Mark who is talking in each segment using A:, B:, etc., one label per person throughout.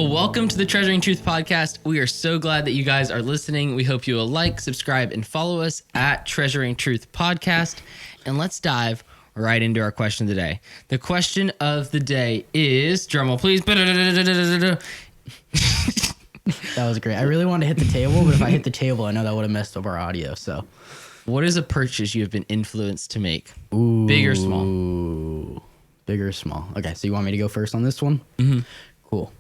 A: Well, welcome to the Treasuring Truth podcast. We are so glad that you guys are listening. We hope you will like, subscribe, and follow us at Treasuring Truth podcast. And let's dive right into our question of the day. The question of the day is, drumroll please.
B: That was great. I really wanted to hit the table, but if I hit the table, I know that would have messed up our audio. So,
A: What is a purchase you have been influenced to make? Big or small?
B: Ooh, big or small. Okay, so you want me to go first on this one?
A: Mm-hmm.
B: Cool.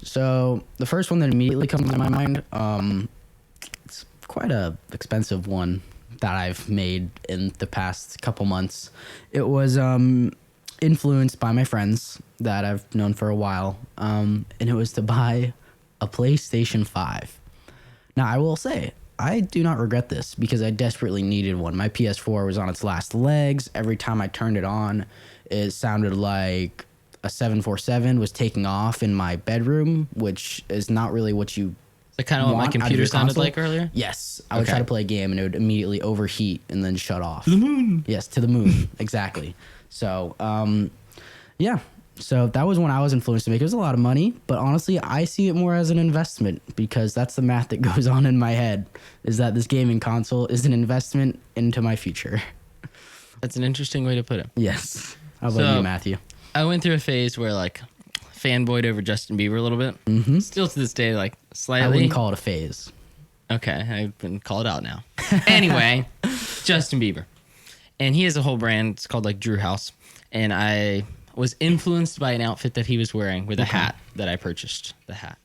B: So the first one that immediately comes to my mind, it's quite a expensive one that I've made in the past couple months. It was influenced by my friends that I've known for a while, and it was to buy a PlayStation 5. Now, I will say, I do not regret this because I desperately needed one. My PS4 was on its last legs. Every time I turned it on, it sounded like a 747 was taking off in my bedroom, which is not really what you
A: Is that kind of what my
B: want out of
A: computer
B: your
A: sounded
B: console.
A: like earlier?
B: Yes. I would
A: Okay.
B: try to play a game and it would immediately overheat and then shut off.
A: To the moon.
B: Yes, to the moon. Exactly. So, yeah. So that was when I was influenced to make. It was a lot of money, but honestly, I see it more as an investment because that's the math that goes on in my head, is that this gaming console is an investment into my future.
A: That's an interesting way to put it.
B: Yes. How about
A: So-
B: you, Matthew?
A: I went through a phase where like fanboyed over Justin Bieber a little bit. Mm-hmm. Still to this day, like slightly.
B: I wouldn't call it a phase.
A: Okay, I've been called out now. Anyway, Justin Bieber. And he has a whole brand. It's called like Drew House. And I was influenced by an outfit that he was wearing with a hat that I purchased. The hat.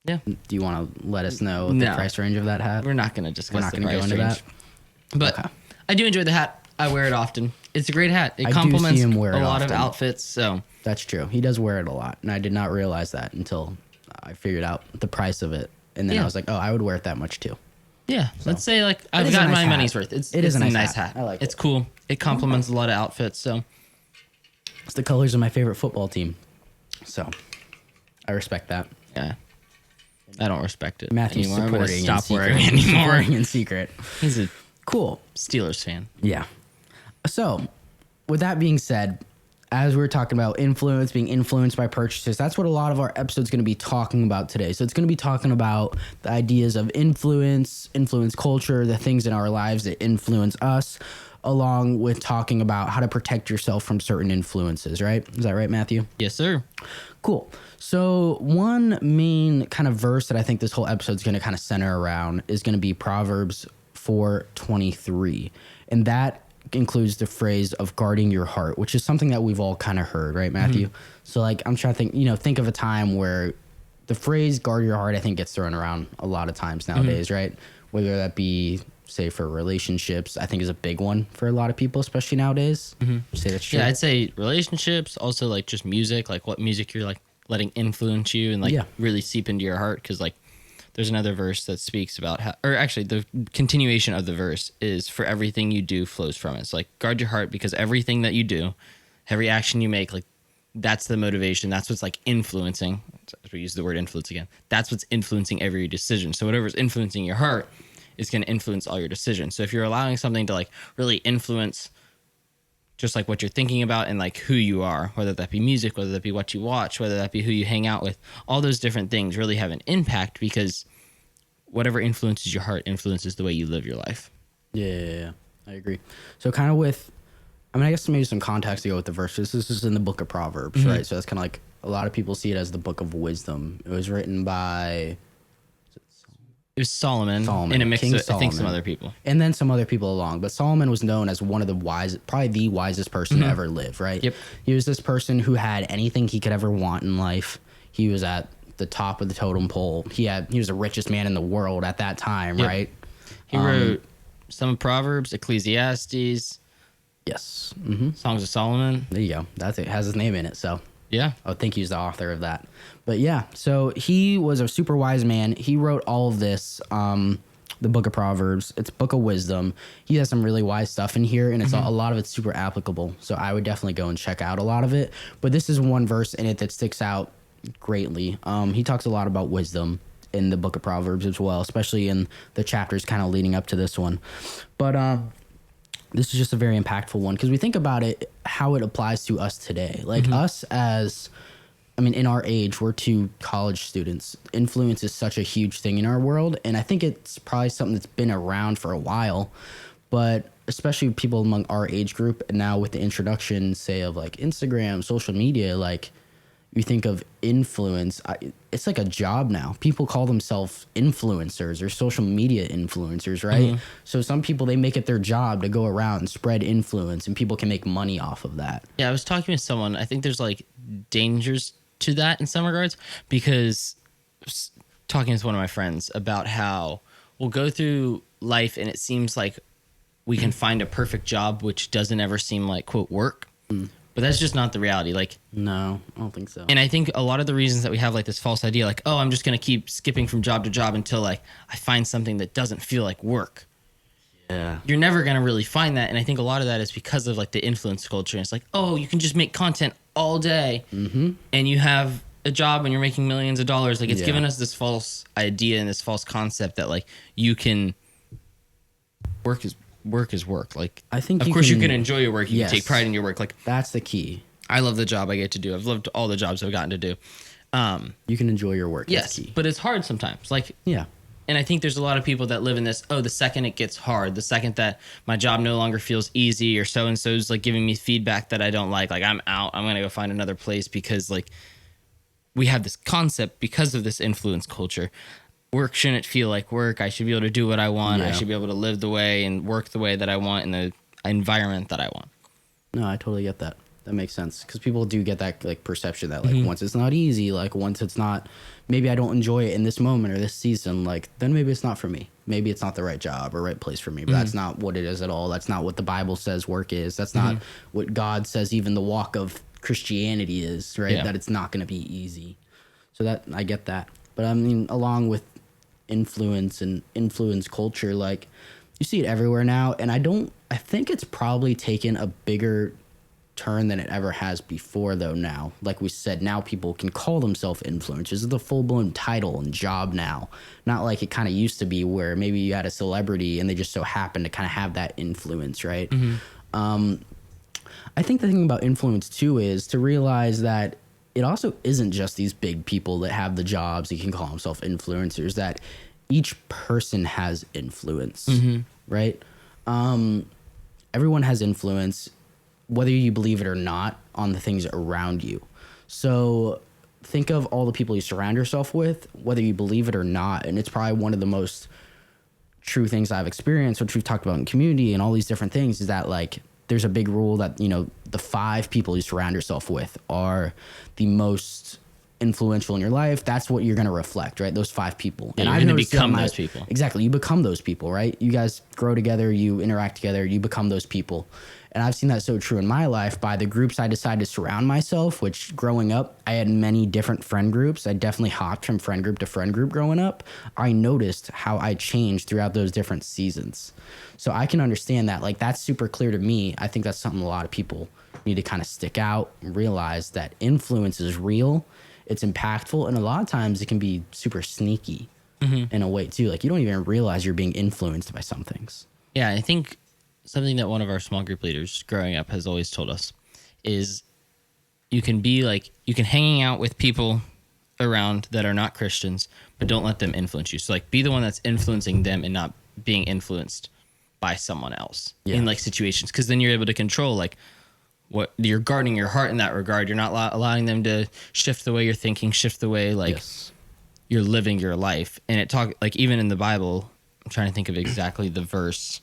A: Yeah.
B: Do you want to let us know
A: No.
B: the price range of that hat?
A: We're not going to discuss
B: We're not
A: the
B: going to go
A: price
B: into
A: range.
B: that.
A: But
B: Okay.
A: I do enjoy the hat. I wear it often. It's a great hat. It
B: I do
A: complements
B: see him wear
A: a
B: it
A: lot of
B: often.
A: outfits. So
B: That's true. He does wear it a lot, and I did not realize that until I figured out the price of it, and then
A: Yeah.
B: I was like, "Oh, I would wear it that much too."
A: yeah, let's say like I've
B: is a
A: gotten
B: nice
A: my
B: hat.
A: money's worth. It's
B: It is
A: a
B: a nice
A: nice
B: hat.
A: hat.
B: I like
A: It's
B: it.
A: cool. It complements a lot of outfits. So
B: It's the colors of my favorite football team, so I respect that.
A: yeah, I don't respect it
B: Matthew's
A: anymore. I'm gonna
B: supporting
A: stop
B: in
A: wearing
B: secret.
A: it anymore.
B: Supporting in secret.
A: He's a
B: Cool.
A: Steelers fan.
B: Yeah. So, with that being said, as we're talking about influence, being influenced by purchases, that's what a lot of our episode's going to be talking about today. So, it's going to be talking about the ideas of influence culture, the things in our lives that influence us, along with talking about how to protect yourself from certain influences, right? Is that right, Matthew?
A: Yes, sir.
B: Cool. So one main kind of verse that I think this whole episode is going to kind of center around is going to be Proverbs 4:23, and that includes the phrase of guarding your heart, which is something that we've all kind of heard, right, Matthew? So like I'm trying to think of a time where the phrase "guard your heart" I think gets thrown around a lot of times nowadays, right? Whether that be say for relationships, I think is a big one for a lot of people, especially nowadays. Would you say that's true?
A: Yeah, I'd say relationships, also like just music, like what music you're like letting influence you and like
B: Yeah.
A: really seep into your heart. Because like there's another verse that speaks about how, or actually the continuation of the verse is for everything you do flows from it. So like guard your heart because everything that you do, every action you make, like that's the motivation. That's what's like influencing. We use the word influence again. That's what's influencing every decision. So whatever's influencing your heart is going to influence all your decisions. So if you're allowing something to like really influence just like what you're thinking about and like who you are, whether that be music, whether that be what you watch, whether that be who you hang out with, all those different things really have an impact because whatever influences your heart influences the way you live your life.
B: Yeah, I agree. So kind of I guess maybe some context to go with the verses. This is in the book of Proverbs, right? So that's kind of like a lot of people see it as the book of wisdom. It was written by,
A: It was Solomon,
B: Solomon,
A: and a mix
B: King
A: of, I think, some
B: Solomon.
A: other people.
B: and then some other people along. But Solomon was known as one of the probably the wisest person to ever live, right?
A: Yep.
B: He was this person who had anything he could ever want in life. He was at the top of the totem pole. He was the richest man in the world at that time,
A: Yep.
B: right?
A: He wrote some of Proverbs, Ecclesiastes,
B: Yes.
A: Songs of Solomon.
B: There you go. That's it. Has his name in it, so.
A: Yeah.
B: I think he's the author of that. But yeah, so he was a super wise man. He wrote all of this, the book of Proverbs. It's a book of wisdom. He has some really wise stuff in here, and it's a lot of it's super applicable. So I would definitely go and check out a lot of it. But this is one verse in it that sticks out greatly. He talks a lot about wisdom in the book of Proverbs as well, especially in the chapters kind of leading up to this one. But this is just a very impactful one because we think about it, how it applies to us today. Like us as I mean, in our age, we're two college students. Influence is such a huge thing in our world. And I think it's probably something that's been around for a while. But especially people among our age group, and now with the introduction, say, of like Instagram, social media, like you think of influence, it's like a job now. People call themselves influencers or social media influencers, right? So some people, they make it their job to go around and spread influence, and people can make money off of that.
A: Yeah, I was talking with someone. I think there's like dangers to that in some regards, because talking with one of my friends about how we'll go through life and it seems like we can find a perfect job, which doesn't ever seem like, quote, work. But that's just not the reality. Like,
B: No, I don't think so.
A: and I think a lot of the reasons that we have like this false idea, like, oh, I'm just going to keep skipping from job to job until like I find something that doesn't feel like work.
B: Yeah.
A: You're never going to really find that. And I think a lot of that is because of like the influence culture. And it's like, oh, you can just make content all day and you have a job and you're making millions of dollars. Like, it's given us this false idea and this false concept that like you can work is work. Like,
B: I think
A: of
B: you
A: course you
B: can-
A: can enjoy your work. You
B: Yes.
A: can take pride in your work. Like,
B: That's the key.
A: I love the job I get to do. I've loved all the jobs I've gotten to do.
B: You can enjoy your work.
A: Yes,
B: That's key.
A: but it's hard sometimes. Like,
B: Yeah.
A: and I think there's a lot of people that live in this, oh, the second it gets hard, the second that my job no longer feels easy, or so and so's like giving me feedback that I don't like I'm out. I'm going to go find another place, because like we have this concept because of this influence culture. Work shouldn't feel like work. I should be able to do what I want. I
B: Yeah.
A: should be able to live the way and work the way that I want in the environment that I want.
B: No, I totally get that. That makes sense, because people do get that like perception that like once it's not easy, like once it's not, maybe I don't enjoy it in this moment or this season, like then maybe it's not for me. Maybe it's not the right job or right place for me. But that's not what it is at all. That's not what the Bible says work is. That's not what God says even the walk of Christianity is, right?
A: Yeah.
B: That it's not going to be easy. So that I get that. But I mean, along with influence and influence culture, like you see it everywhere now, and I think it's probably taken a bigger turn than it ever has before, though. Now, like we said, now people can call themselves influencers. It's the full-blown title and job now, not like it kind of used to be where maybe you had a celebrity and they just so happened to kind of have that influence, right? I think the thing about influence too is to realize that it also isn't just these big people that have the jobs that can call themselves influencers, that each person has influence, right? Everyone has influence, whether you believe it or not, on the things around you. So think of all the people you surround yourself with, whether you believe it or not. And it's probably one of the most true things I've experienced, which we've talked about in community and all these different things, is that like there's a big rule that, you know, the 5 people you surround yourself with are the most influential in your life. That's what you're going to reflect, right? Those 5 people.
A: Yeah, you're
B: I've
A: gonna
B: noticed
A: become
B: that
A: those people.
B: Exactly. You become those people, right? You guys grow together, you interact together, you become those people. And I've seen that so true in my life by the groups I decided to surround myself, which growing up, I had many different friend groups. I definitely hopped from friend group to friend group growing up. I noticed how I changed throughout those different seasons. So I can understand that. Like, that's super clear to me. I think that's something a lot of people need to kind of stick out and realize that influence is real, it's impactful, and a lot of times it can be super sneaky in a way too. Like, you don't even realize you're being influenced by some things.
A: Yeah, I think something that one of our small group leaders growing up has always told us is you can hanging out with people around that are not Christians, but don't let them influence you. So like be the one that's influencing them and not being influenced by someone else in like situations. 'Cause then you're able to control like what you're guarding your heart in that regard. You're not allowing them to shift the way you're thinking, shift the way like you're living your life. And it like even in the Bible, I'm trying to think of exactly the verse.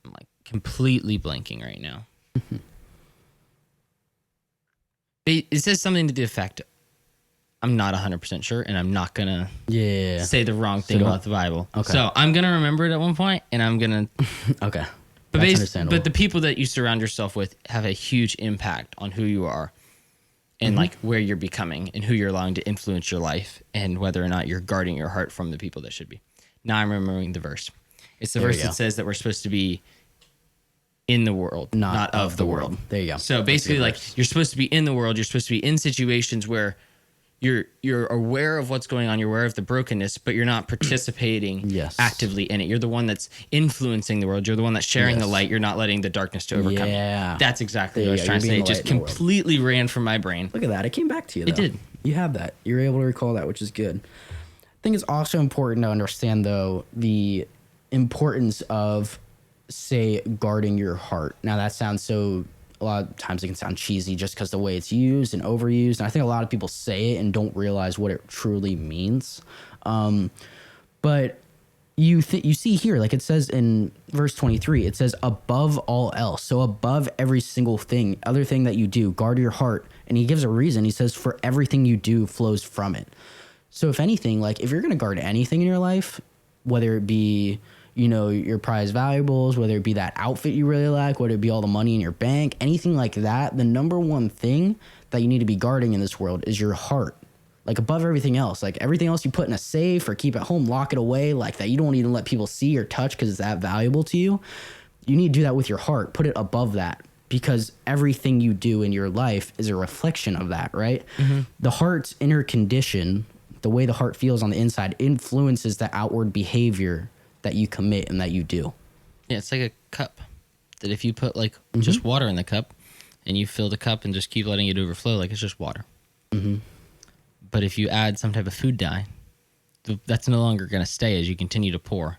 A: I'm like completely blanking right now. It says something to the effect. I'm not 100% sure, and I'm not gonna say the wrong thing about the Bible.
B: Okay.
A: So I'm gonna remember it at one point, and I'm gonna.
B: Okay.
A: But
B: That's understandable.
A: but the people that you surround yourself with have a huge impact on who you are, and like where you're becoming, and who you're allowing to influence your life, and whether or not you're guarding your heart from the people that should be. Now I'm remembering the verse. It's the
B: There we
A: verse that
B: go.
A: says that we're supposed to be in the world, not of the world.
B: There you go.
A: So basically, like you're supposed to be in the world. You're supposed to be in situations where you're aware of what's going on, you're aware of the brokenness, but you're not participating
B: Yes.
A: actively in it. You're the one that's influencing the world. You're the one that's sharing the
B: Yes.
A: light. You're not letting the darkness to overcome
B: Yeah.
A: you. That's exactly
B: There
A: what I
B: you
A: was
B: go.
A: trying to
B: You're
A: say.
B: being
A: It
B: the
A: just
B: light in the world.
A: completely ran from my brain.
B: Look at that. It came back to you, though.
A: It did.
B: You have that. You're able to recall that, which is good. I think it's also important to understand, though, the importance of, say, guarding your heart. Now, that sounds so, a lot of times it can sound cheesy just because the way it's used and overused. And I think a lot of people say it and don't realize what it truly means. But you see here, like it says in verse 23, it says above all else. So above every single thing, other thing that you do, guard your heart. And he gives a reason. He says, for everything you do flows from it. So if anything, like if you're going to guard anything in your life, whether it be, you know, your prized valuables, whether it be that outfit you really like, whether it be all the money in your bank, anything like that, the number one thing that you need to be guarding in this world is your heart. Like above everything else, like everything else you put in a safe or keep at home, lock it away like that. You don't even let people see or touch because it's that valuable to you. You need to do that with your heart. Put it above that because everything you do in your life is a reflection of that, right? Mm-hmm. The heart's inner condition, the way the heart feels on the inside, influences the outward behavior that you commit and that you do.
A: Yeah, it's like a cup that if you put like just water in the cup and you fill the cup and just keep letting it overflow, like it's just water. Mm-hmm. But if you add some type of food dye, that's no longer going to stay as you continue to pour.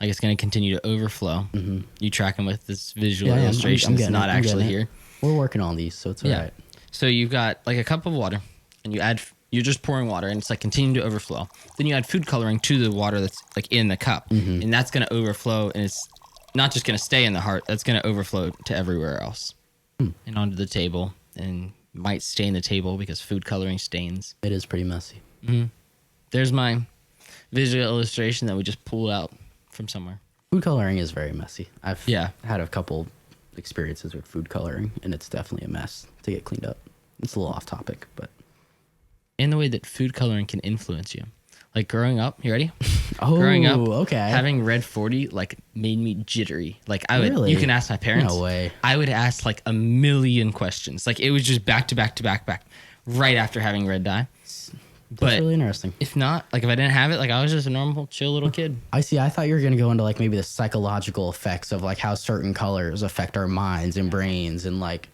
A: Like it's going to continue to overflow. Mm-hmm. You track them with this visual illustration. It's not actually here.
B: We're working on these, so it's all right.
A: So you've got like a cup of water, and you're just pouring water, and it's like continuing to overflow. Then you add food coloring to the water that's like in the cup, and that's going to overflow, and it's not just going to stay in the heart. That's going to overflow to everywhere else, and onto the table, and might stain the table because food coloring stains.
B: It is pretty messy.
A: Mm-hmm. There's my visual illustration that we just pulled out from somewhere.
B: Food coloring is very messy. I've
A: Yeah.
B: had a couple experiences with food coloring, and it's definitely a mess to get cleaned up. It's a little off topic, but
A: In the way that food coloring can influence you. Like growing up, you ready?
B: oh,
A: Growing up,
B: okay.
A: having read 40 like made me jittery. Like I would,
B: Really?
A: you can ask my parents.
B: No way.
A: I would ask like a million questions. Like it was just back to back to back back, right after having red dye.
B: That's
A: But
B: really interesting.
A: if not, like if I didn't have it, like I was just a normal, chill little kid.
B: I see. I thought you were going to go into like maybe the psychological effects of like how certain colors affect our minds and brains and like,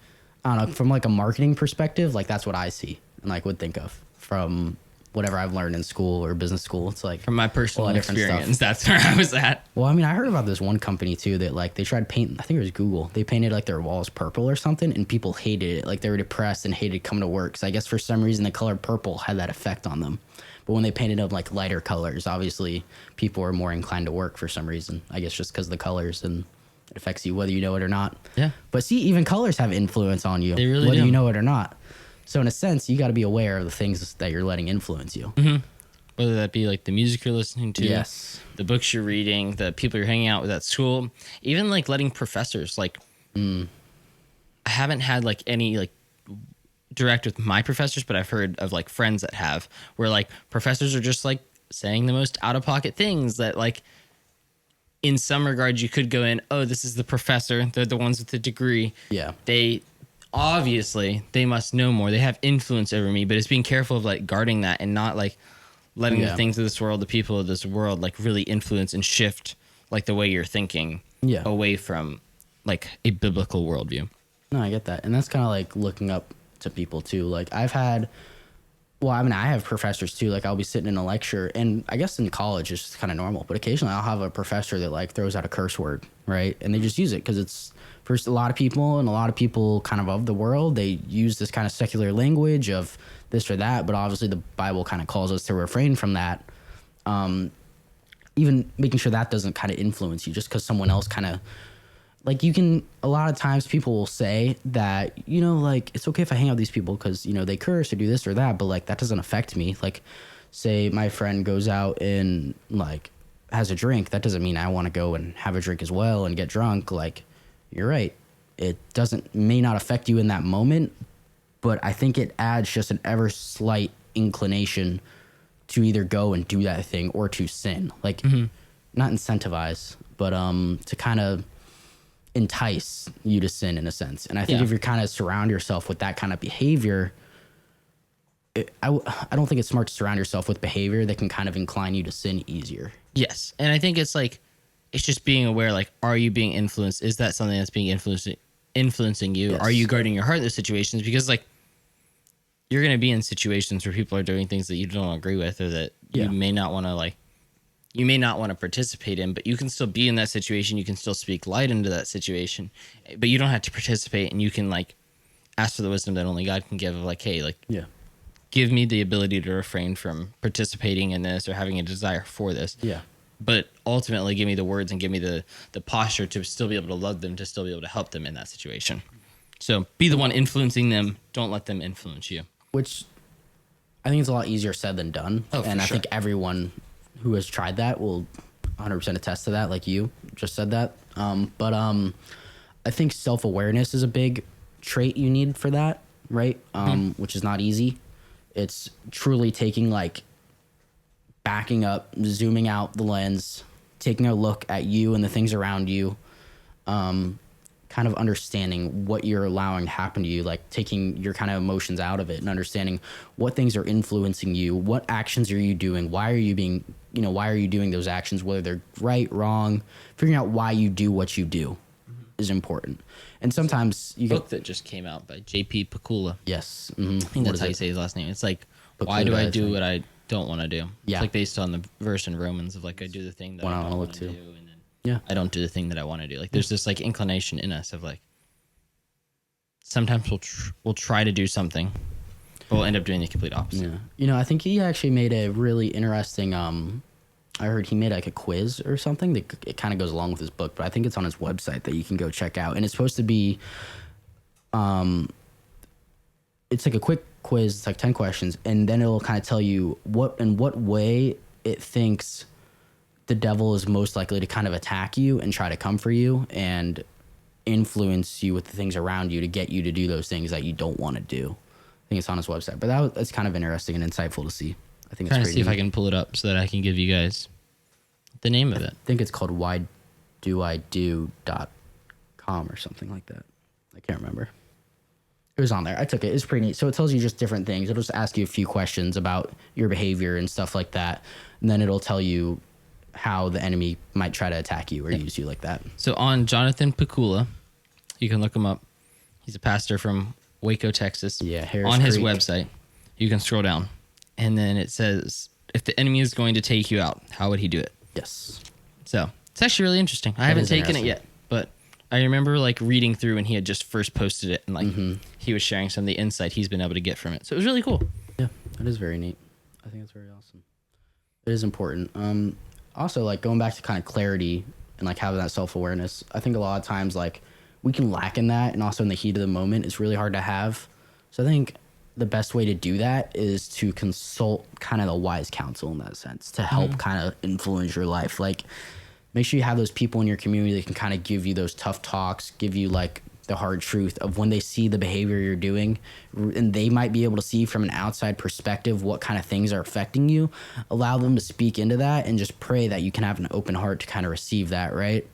B: I don't know, from like a marketing perspective, like that's what I see and like would think of from whatever I've learned in school or business school. It's like
A: From my personal
B: lot of different
A: experience, that's where I was at.
B: well, I mean, I heard about this one company too that like they tried to paint. I think it was Google. They painted like their walls purple or something, and people hated it. Like they were depressed and hated coming to work. So I guess for some reason the color purple had that effect on them. But when they painted them like lighter colors, obviously people are more inclined to work for some reason. I guess just because of the colors and it affects you whether you know it or not.
A: Yeah.
B: But see, even colors have influence on you,
A: They really
B: whether
A: do.
B: you know it or not. So in a sense, you got to be aware of the things that you're letting influence you.
A: Mm-hmm. Whether that be like the music you're listening to,
B: Yes.
A: the books you're reading, the people you're hanging out with at school, even like letting professors like. I haven't had like any like direct with my professors, but I've heard of like friends that have where like professors are just like saying the most out of pocket things that like in some regards you could go in, oh, this is the professor, they're the ones with the degree.
B: Yeah.
A: They obviously they must know more. They have influence over me, but it's being careful of like guarding that and not like letting
B: Yeah.
A: the things of this world, the people of this world like really influence and shift like the way you're thinking
B: Yeah.
A: away from like a biblical worldview.
B: No, I get that. And that's kind of like looking up to people too. Like I have professors too. Like I'll be sitting in a lecture and I guess in college it's kind of normal, but occasionally I'll have a professor that like throws out a curse word, right? And they just use it because it's for a lot of people and a lot of people kind of the world, they use this kind of secular language of this or that, but obviously the Bible kind of calls us to refrain from that. Even making sure that doesn't kind of influence you just because someone else kind of like you can a lot of times people will say that, you know, like it's okay if I hang out with these people because, you know, they curse or do this or that, but like that doesn't affect me. Like say my friend goes out and like has a drink, that doesn't mean I want to go and have a drink as well and get drunk. Like you're right, it may not affect you in that moment, but I think it adds just an ever slight inclination to either go and do that thing or to sin. Like not incentivize, but to kind of entice you to sin in a sense. And I think
A: Yeah.
B: if you kind of surround yourself with that kind of behavior, I don't think it's smart to surround yourself with behavior that can kind of incline you to sin easier.
A: Yes. And I think it's like, it's just being aware, like, are you being influenced? Is that something that's being influencing you?
B: Yes.
A: Are you guarding your heart in those situations? Because like, you're going to be in situations where people are doing things that you don't agree with, or that
B: Yeah.
A: you may not want to like, you may not want to participate in, but you can still be in that situation. You can still speak light into that situation, but you don't have to participate, and you can like ask for the wisdom that only God can give of like, hey, like,
B: Yeah.
A: give me the ability to refrain from participating in this or having a desire for this.
B: Yeah.
A: But ultimately give me the words and give me the posture to still be able to love them, to still be able to help them in that situation. So be the one influencing them. Don't let them influence you.
B: Which I think it's a lot easier said than done.
A: Oh, for
B: and I
A: sure.
B: think everyone who has tried that will 100% attest to that, like you just said that. But I think self-awareness is a big trait you need for that, right? Which is not easy. It's truly taking like backing up, zooming out the lens, taking a look at you and the things around you, kind of understanding what you're allowing to happen to you, like taking your kind of emotions out of it and understanding what things are influencing you, what actions are you doing, why are you being, why are you doing those actions, whether they're right, wrong, figuring out why you do what you do is important. And sometimes you
A: Book that just came out by J.P. Pakula.
B: yes,
A: I think that's how you say his last name. It's like, why do
B: Pakula,
A: I
B: I
A: do
B: think.
A: what I don't want to do?
B: Yeah.
A: It's like based on the verse in Romans of like, I do the thing that
B: One I
A: I
B: wanna
A: don't
B: look
A: want to
B: to.
A: do, and then
B: Yeah.
A: I don't do the thing that I want to do. Like there's this like inclination in us of like, sometimes we'll try to do something, but we'll end up doing the complete opposite.
B: Yeah. I think he actually made a really interesting I heard he made like a quiz or something that it kind of goes along with his book, but I think it's on his website that you can go check out. And it's supposed to be it's like a quick quiz, it's like 10 questions, and then it'll kind of tell you in what way it thinks the devil is most likely to kind of attack you and try to come for you and influence you with the things around you to get you to do those things that you don't want to do. I think it's on his website, but that's kind of interesting and insightful to see. I think it's
A: Trying to
B: pretty
A: see if
B: neat.
A: I can pull it up so that I can give you guys the name of it.
B: I think it's called whydoido.com or something like that. I can't remember. It was on there. I took it. It's pretty neat. So it tells you just different things. It'll just ask you a few questions about your behavior and stuff like that. And then it'll tell you how the enemy might try to attack you or use you like that.
A: So on Jonathan Pakula, you can look him up. He's a pastor from Waco, Texas.
B: Yeah, Harris
A: on his
B: Creek.
A: website, you can scroll down, and then it says, if the enemy is going to take you out, how would he do it?
B: Yes.
A: So it's actually really interesting. I haven't
B: is
A: taken it
B: interesting.
A: yet, but I remember like reading through when he had just first posted it, and like he was sharing some of the insight he's been able to get from it. So it was really cool.
B: Yeah, that is very neat. I think it's very awesome. It is important. Also, like going back to kind of clarity and like having that self-awareness, I think a lot of times like we can lack in that, and also in the heat of the moment, it's really hard to have. So I think the best way to do that is to consult kind of the wise counsel in that sense to help kind of influence your life. Like make sure you have those people in your community that can kind of give you those tough talks, give you like the hard truth of when they see the behavior you're doing, and they might be able to see from an outside perspective what kind of things are affecting you. Allow them to speak into that and just pray that you can have an open heart to kind of receive that, right?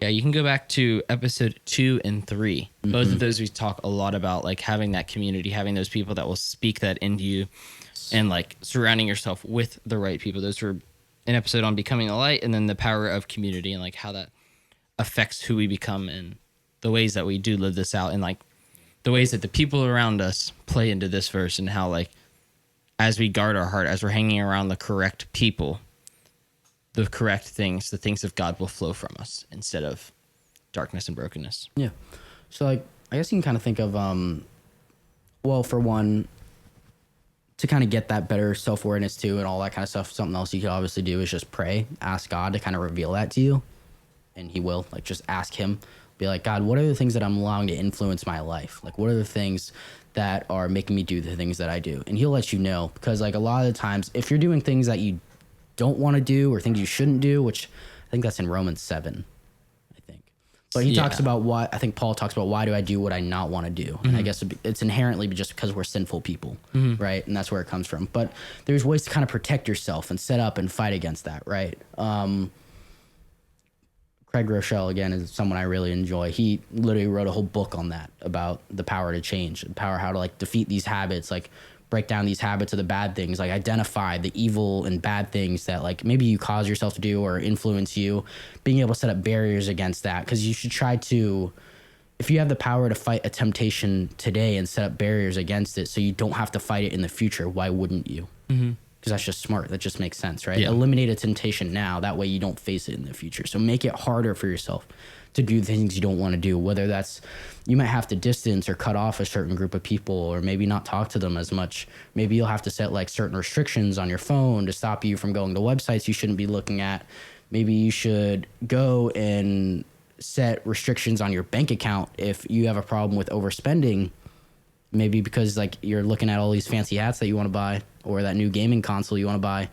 A: Yeah, you can go back to episode 2 and 3. Both of those we talk a lot about like having that community, having those people that will speak that into you, and like surrounding yourself with the right people. Those were an episode on becoming a light, and then the power of community and like how that affects who we become and the ways that we do live this out, and like the ways that the people around us play into this verse, and how like as we guard our heart, as we're hanging around the correct people, the correct things, the things of God will flow from us instead of darkness and brokenness.
B: Yeah. So like I guess you can kind of think of well, for one, to kind of get that better self-awareness too and all that kind of stuff, something else you could obviously do is just pray, ask God to kind of reveal that to you, and he will. Like just ask him, be like, God, what are the things that I'm allowing to influence my life? Like what are the things that are making me do the things that I do? And he'll let you know, because like a lot of the times if you're doing things that you don't want to do or things you shouldn't do, which I think that's in Romans 7, I think. But he talks about why, I think Paul talks about why do I do what I not want to do? And I guess it's inherently just because we're sinful people, right? And that's where it comes from. But there's ways to kind of protect yourself and set up and fight against that, right? Craig Rochelle, again, is someone I really enjoy. He literally wrote a whole book on that, about the power to change, the power how to like defeat these habits, like break down these habits of the bad things, like identify the evil and bad things that like maybe you cause yourself to do or influence you, being able to set up barriers against that. Because you should try to, if you have the power to fight a temptation today and set up barriers against it so you don't have to fight it in the future, why wouldn't you? Because that's just smart. That just makes sense, right?
A: Yeah.
B: Eliminate a temptation now. That way you don't face it in the future. So make it harder for yourself to do things you don't want to do, whether that's you might have to distance or cut off a certain group of people or maybe not talk to them as much. Maybe you'll have to set like certain restrictions on your phone to stop you from going to websites you shouldn't be looking at. Maybe you should go and set restrictions on your bank account if you have a problem with overspending. Maybe because like you're looking at all these fancy hats that you want to buy or that new gaming console you want to buy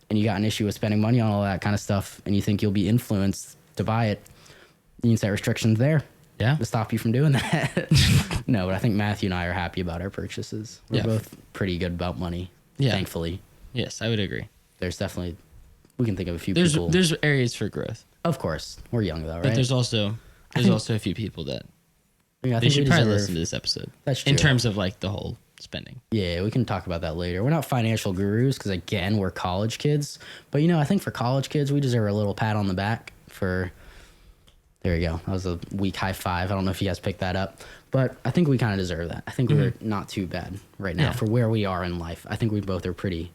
B: and you got an issue with spending money on all that kind of stuff and you think you'll be influenced to buy it. You can set restrictions there to stop you from doing that. No, but I think Matthew and I are happy about our purchases. We're both pretty good about money, thankfully.
A: Yes, I would agree.
B: There's definitely, we can think of a few
A: There's
B: people.
A: there's areas for growth,
B: Of course. We're young though, right?
A: but there's also a few people that
B: I
A: they
B: think
A: should
B: we
A: probably
B: deserve-
A: listen to this episode.
B: That's
A: In
B: true.
A: terms of like the whole spending.
B: Yeah, we can talk about that later. We're not financial gurus because, again, we're college kids. But, I think for college kids, we deserve a little pat on the back for... There you go. That was a weak high five. I don't know if you guys picked that up. But I think we kind of deserve that. I think we're not too bad right now for where we are in life. I think we both are pretty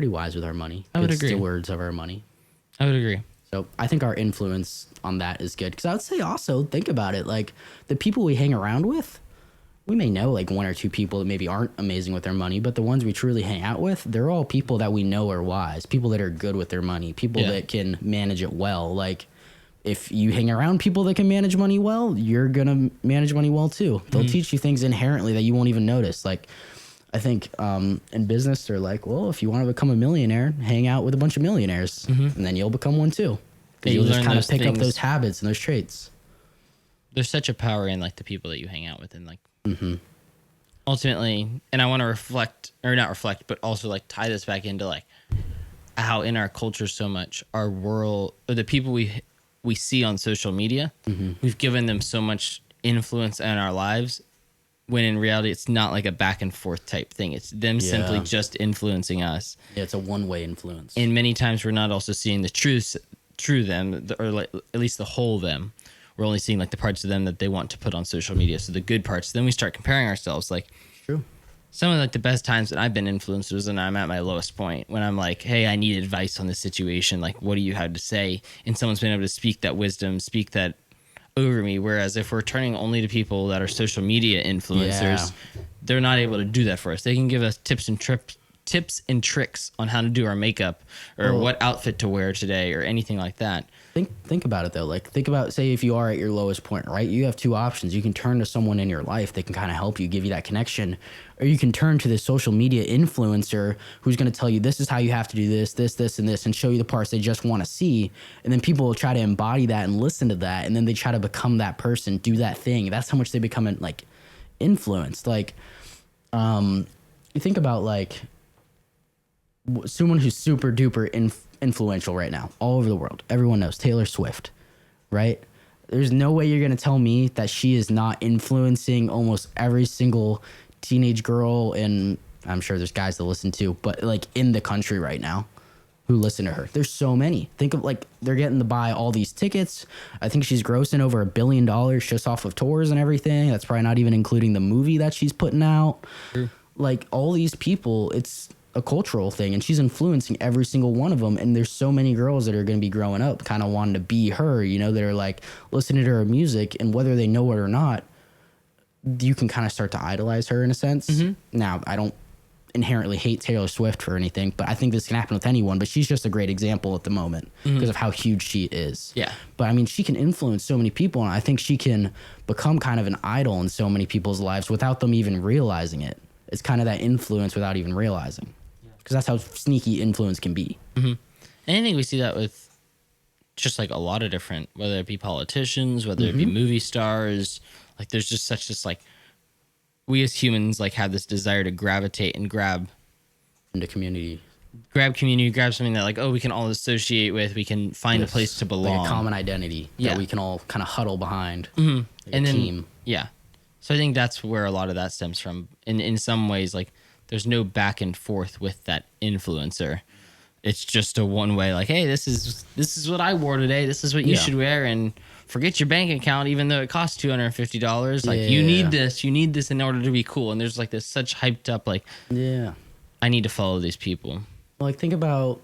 B: wise with our money.
A: I would
B: Good
A: agree.
B: stewards of our money.
A: I would agree.
B: So I think our influence on that is good. Because I would say also, think about it. Like, the people we hang around with, we may know like one or two people that maybe aren't amazing with their money, but the ones we truly hang out with, they're all people that we know are wise, people that are good with their money, people that can manage it well. Like, if you hang around people that can manage money well, you're going to manage money well too. They'll teach you things inherently that you won't even notice. Like, I think in business, they're like, well, if you want to become a millionaire, hang out with a bunch of millionaires, and then you'll become one too. Because
A: Yeah,
B: you'll
A: you
B: just
A: learn
B: kind of
A: those
B: pick up
A: things.
B: those habits and those traits.
A: There's such a power in like the people that you hang out with and like ultimately, and I want to not reflect, but also like tie this back into like how in our culture so much our world or the people we see on social media, we've given them so much influence in our lives when in reality it's not like a back and forth type thing. It's them simply just influencing us.
B: Yeah, it's a one-way influence.
A: And many times we're not also seeing the true them, or like at least the whole them. We're only seeing like the parts of them that they want to put on social media. So the good parts. Then we start comparing ourselves. Like
B: True.
A: some of like the best times that I've been influenced was when I'm at my lowest point, when I'm like, hey, I need advice on this situation. Like, what do you have to say? And someone's been able to speak that wisdom, speak that over me. Whereas if we're turning only to people that are social media influencers, they're not able to do that for us. They can give us tips and tricks on how to do our makeup or what outfit to wear today or anything like that.
B: Think about it though. Like, think about, say if you are at your lowest point, right? You have two options. You can turn to someone in your life that can kind of help you, give you that connection, or you can turn to this social media influencer who's going to tell you this is how you have to do this, and this, and show you the parts they just want to see. And then people will try to embody that and listen to that, and then they try to become that person, do that thing. That's how much they become like influenced. Like, you think about like someone who's super duper influential right now all over the world. Everyone knows Taylor Swift, right? There's no way you're going to tell me that she is not influencing almost every single teenage girl, and I'm sure there's guys that listen to, but like in the country right now who listen to her. There's so many. Think of like they're getting to buy all these tickets. I think she's grossing over $1 billion just off of tours and everything. That's probably not even including the movie that she's putting out. True. Like all these people, it's a cultural thing, and she's influencing every single one of them. And there's so many girls that are going to be growing up kind of wanting to be her, that are like listening to her music, and whether they know it or not, you can kind of start to idolize her in a sense. Now, I don't inherently hate Taylor Swift for anything, but I think this can happen with anyone, but she's just a great example at the moment because of how huge she is.
A: Yeah.
B: But I mean, she can influence so many people, and I think she can become kind of an idol in so many people's lives without them even realizing it. It's kind of that influence without even realizing. Because that's how sneaky influence can be.
A: And I think we see that with just like a lot of different, whether it be politicians, whether it be movie stars. Like there's just such this like, we as humans like have this desire to gravitate and grab
B: Into community.
A: grab something that like, oh, we can all associate with, we can find a place to belong.
B: Like a common identity that we can all kind of huddle behind.
A: and
B: a
A: then
B: team.
A: yeah, so I think that's where a lot of that stems from. In some ways, like there's no back and forth with that influencer. It's just a one way, like, hey, this is what I wore today. This is what you
B: Yeah.
A: should wear, and forget your bank account, even though it costs $250. Like,
B: Yeah.
A: you need this in order to be cool. And there's like this such hyped up, like,
B: Yeah.
A: I need to follow these people.
B: Like think about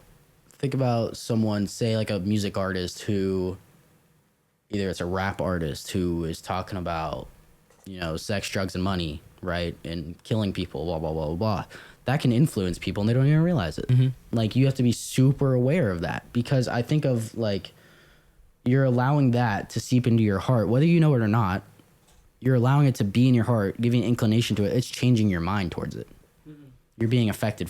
B: someone, say like a music artist who either it's a rap artist who is talking about, sex, drugs, and money, right? And killing people, blah, blah, blah, blah, blah. That can influence people and they don't even realize it. Like you have to be super aware of that, because I think of like you're allowing that to seep into your heart, whether you know it or not. You're allowing it to be in your heart, giving inclination to it. It's changing your mind towards it. You're being affected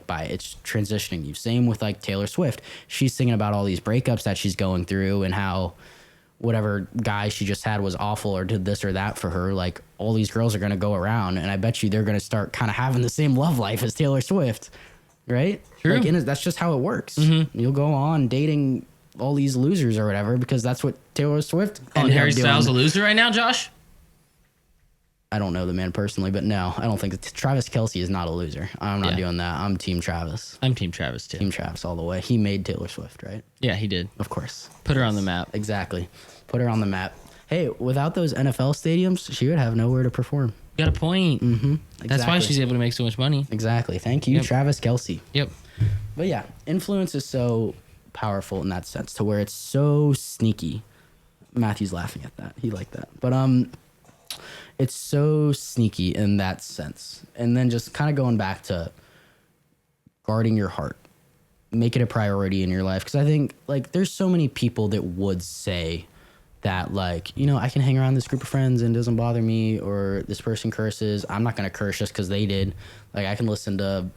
B: by it. It's transitioning you. Same with like Taylor Swift. She's singing about all these breakups that she's going through and how whatever guy she just had was awful or did this or that for her. Like all these girls are going to go around, and I bet you they're going to start kind of having the same love life as Taylor Swift, right?
A: True.
B: Like that's just how it works. You'll go on dating all these losers or whatever because that's what Taylor Swift
A: And
B: ended up
A: Harry Styles a
B: doing.
A: loser right now, Josh?
B: I don't know the man personally, but no, I don't think Travis Kelce is not a loser. I'm not doing that. I'm Team Travis.
A: I'm Team Travis too.
B: Team Travis all the way. He made Taylor Swift, right?
A: Yeah, he did.
B: Of course.
A: Put her on the map.
B: Exactly. Put her on the map. Hey, without those NFL stadiums, she would have nowhere to perform.
A: You got a point.
B: Mm-hmm.
A: That's why she's able to make so much money.
B: Exactly. Thank you,
A: Yep.
B: Travis Kelce.
A: Yep.
B: But yeah, influence is so powerful in that sense, to where it's so sneaky. Matthew's laughing at that. He liked that. But it's so sneaky in that sense. And then just kind of going back to guarding your heart. Make it a priority in your life. Because I think like there's so many people that would say that like, I can hang around this group of friends and it doesn't bother me, or this person curses. I'm not going to curse just because they did. Like I can listen to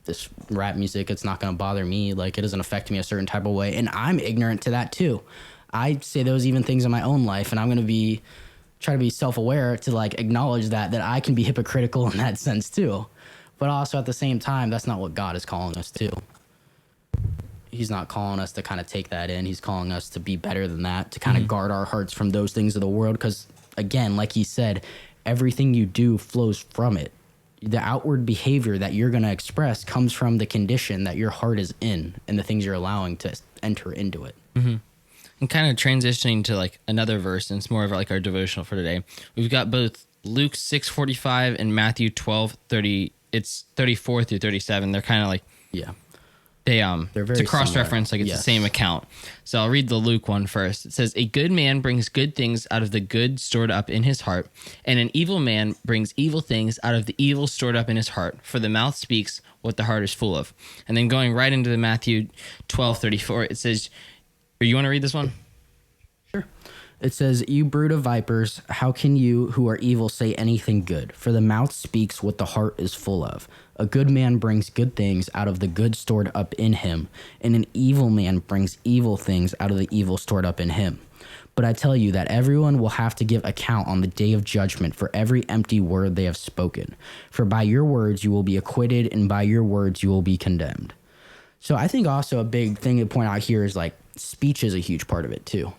B: this rap music. It's not going to bother me. Like it doesn't affect me a certain type of way. And I'm ignorant to that too. I say those even things in my own life, and I'm going to try to be self-aware to like acknowledge that I can be hypocritical in that sense too. But also at the same time, that's not what God is calling us to. He's not calling us to kind of take that in. He's calling us to be better than that, to kind of guard our hearts from those things of the world. Because again, like he said, everything you do flows from it. The outward behavior that you're going to express comes from the condition that your heart is in and the things you're allowing to enter into it.
A: And kind of transitioning to like another verse, and it's more of like our devotional for today. We've got both Luke 6:45 and Matthew 12:30. It's 34 through 37. They're kind of like
B: Yeah.
A: They're
B: very
A: it's a cross reference,
B: similar.
A: like it's
B: Yes.
A: the same account. So I'll read the Luke one first. It says, "A good man brings good things out of the good stored up in his heart, and an evil man brings evil things out of the evil stored up in his heart. For the mouth speaks what the heart is full of." And then going right into the Matthew 12:34, it says, or you want to read this one?
B: It says, "You brood of vipers, how can you who are evil say anything good? For the mouth speaks what the heart is full of. A good man brings good things out of the good stored up in him, and an evil man brings evil things out of the evil stored up in him. But I tell you that everyone will have to give account on the day of judgment for every empty word they have spoken. For by your words you will be acquitted, and by your words you will be condemned." So I think also a big thing to point out here is like speech is a huge part of it too.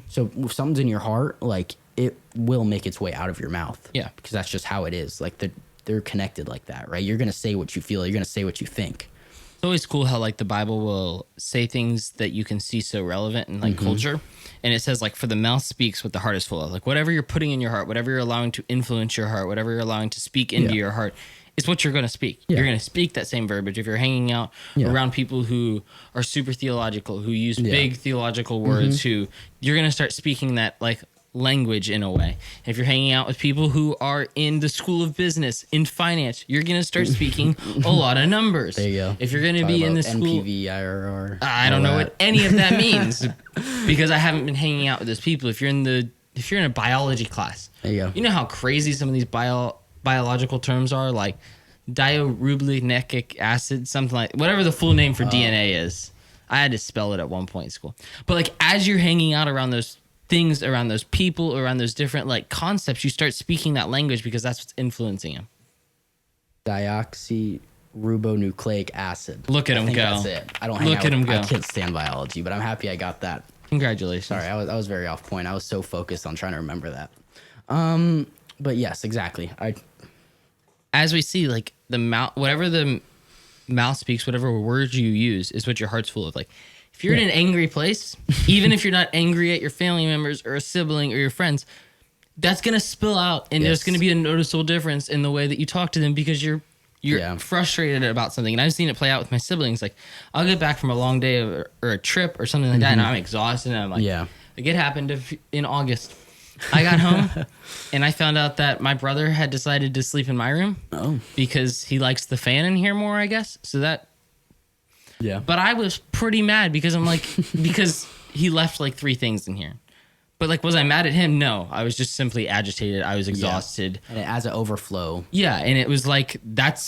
B: So if something's in your heart, like it will make its way out of your mouth.
A: Yeah.
B: Because that's just how it is. Like they're connected like that, right? You're going to say what you feel. You're going to say what you think.
A: It's always cool how like the Bible will say things that you can see so relevant in like culture. And it says like, for the mouth speaks what the heart is full of. Like whatever you're putting in your heart, whatever you're allowing to influence your heart, whatever you're allowing to speak into
B: Yeah.
A: your heart, it's what you're going to speak.
B: Yeah.
A: You're going to speak that same verbiage. If you're hanging out
B: Yeah.
A: around people who are super theological, who use big theological words, who you're going to start speaking that like language in a way. If you're hanging out with people who are in the school of business, in finance, you're going to start speaking a lot of numbers.
B: There you go.
A: If you're going to
B: Talk
A: be in
B: about
A: the school,
B: NPV, IRR.
A: I don't know what any of that means because I haven't been hanging out with those people. If you're in a biology class,
B: There you go.
A: you know how crazy some of these biological terms are, like diarubinic acid, something like whatever the full name for DNA is. I had to spell it at one point in school. But like as you're hanging out around those things, around those people, around those different like concepts, you start speaking that language because that's what's influencing them.
B: Deoxyribonucleic acid.
A: Look at
B: I
A: him
B: think
A: go.
B: That's it. I don't hang
A: Look
B: out
A: at him
B: with-
A: go.
B: I can't stand biology, but I'm happy I got that.
A: Congratulations.
B: Sorry, I was very off point. I was so focused on trying to remember that. But yes, exactly.
A: As we see, like the mouth, whatever the mouth speaks, whatever words you use is what your heart's full of. Like if you're in an angry place, even if you're not angry at your family members or a sibling or your friends, that's going to spill out, and there's going to be a noticeable difference in the way that you talk to them because you're frustrated about something. And I've seen it play out with my siblings. Like I'll get back from a long day or a trip or something like that, and I'm exhausted, and I'm like, like it happened in August. I got home and I found out that my brother had decided to sleep in my room because he likes the fan in here more, I guess. So that, but I was pretty mad because I'm like, because he left like 3 things in here. But like, was I mad at him? No, I was just simply agitated. I was exhausted.
B: And it has an overflow.
A: Yeah. And it was like, that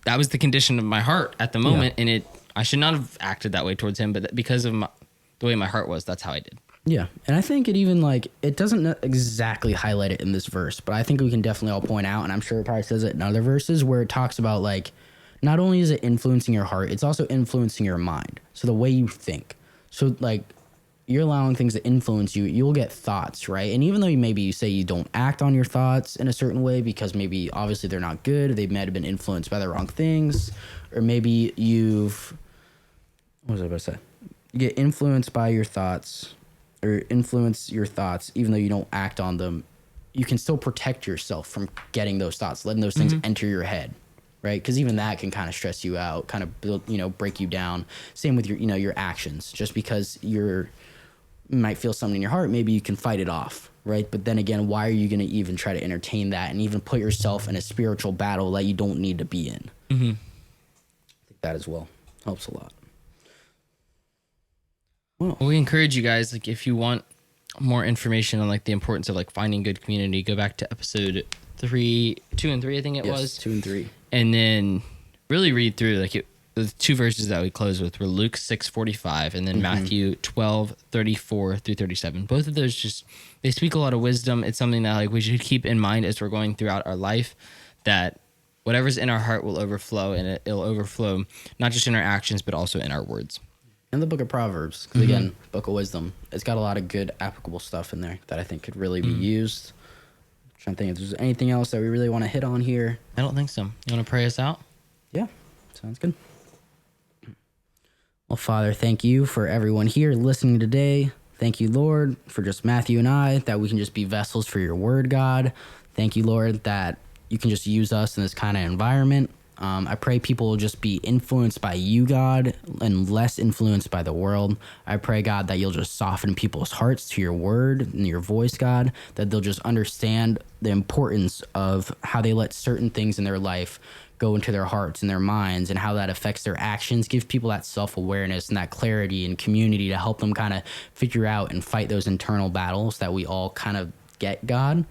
A: was the condition of my heart at the moment. And I should not have acted that way towards him, but because of the way my heart was, that's how I did.
B: Yeah. And I think it even like, it doesn't exactly highlight it in this verse, but I think we can definitely all point out, and I'm sure it probably says it in other verses where it talks about like, not only is it influencing your heart, it's also influencing your mind. So the way you think. So like, you're allowing things to influence you, you'll get thoughts, right? And even though maybe you say you don't act on your thoughts in a certain way because maybe obviously they're not good, they might have been influenced by the wrong things, or maybe what was I about to say? You get influenced by your thoughts or influence your thoughts even though you don't act on them. You can still protect yourself from getting those thoughts, letting those things enter your head, right? Because even that can kind of stress you out, kind of build, break you down. Same with your actions. Just because you might feel something in your heart, maybe you can fight it off, right? But then again, why are you going to even try to entertain that and even put yourself in a spiritual battle that you don't need to be in? I think that as well helps a lot.
A: Well, we encourage you guys, like if you want more information on like the importance of like finding good community, go back to episode 2 and 3, I think it was
B: 2 and 3, and
A: then really read through like the 2 verses that we close with were Luke 6:45 and then Matthew 12:34 through 37. Both of those they speak a lot of wisdom. It's something that like we should keep in mind as we're going throughout our life, that whatever's in our heart will overflow, and it'll overflow not just in our actions but also in our words.
B: And the book of Proverbs, because again, book of wisdom, it's got a lot of good applicable stuff in there that I think could really be used. I'm trying to think if there's anything else that we really want to hit on here.
A: I don't think so. You want to pray us out?
B: Yeah, sounds good. Well, Father, thank you for everyone here listening today. Thank you, Lord, for just Matthew and I, that we can just be vessels for your word, God. Thank you, Lord, that you can just use us in this kind of environment. I pray people will just be influenced by you, God, and less influenced by the world. I pray, God, that you'll just soften people's hearts to your word and your voice, God, that they'll just understand the importance of how they let certain things in their life go into their hearts and their minds and how that affects their actions. Give people that self-awareness and that clarity and community to help them kind of figure out and fight those internal battles that we all kind of get, God.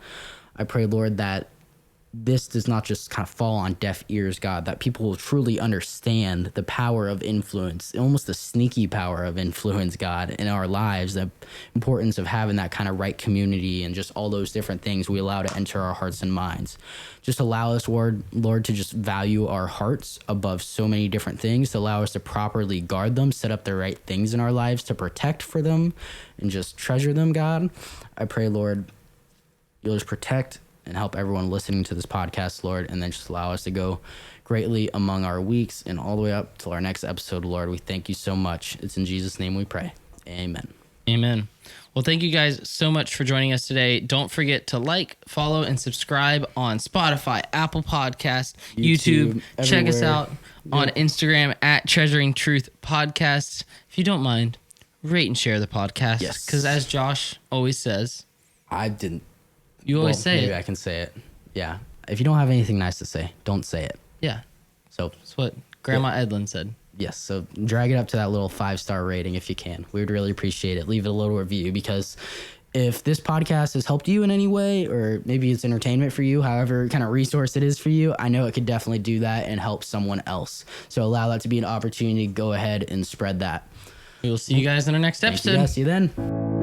B: I pray, Lord, that this does not just kind of fall on deaf ears, God, that people will truly understand the power of influence, almost the sneaky power of influence, God, in our lives, the importance of having that kind of right community and just all those different things we allow to enter our hearts and minds. Just allow us, Lord, to just value our hearts above so many different things, to allow us to properly guard them, set up the right things in our lives to protect for them and just treasure them, God. I pray, Lord, you'll just protect and help everyone listening to this podcast, Lord, and then just allow us to go greatly among our weeks and all the way up till our next episode, Lord. We thank you so much. It's in Jesus' name we pray. Amen.
A: Amen. Well, thank you guys so much for joining us today. Don't forget to like, follow, and subscribe on Spotify, Apple Podcasts, YouTube. Check us out on Instagram at Treasuring Truth Podcast. If you don't mind, rate and share the podcast.
B: Yes.
A: Because as Josh always says,
B: I didn't.
A: You always say
B: maybe
A: it.
B: I can say it. Yeah. If you don't have anything nice to say, don't say it.
A: Yeah.
B: So
A: That's what Grandma Edlin said.
B: yes. So drag it up to that little 5-star rating if you can. We would really appreciate it. Leave it a little review, because if this podcast has helped you in any way, or maybe it's entertainment for you, however kind of resource it is for you, I know it could definitely do that and help someone else. So allow that to be an opportunity. Go ahead and spread that.
A: We will see you guys in our next episode.
B: See you then.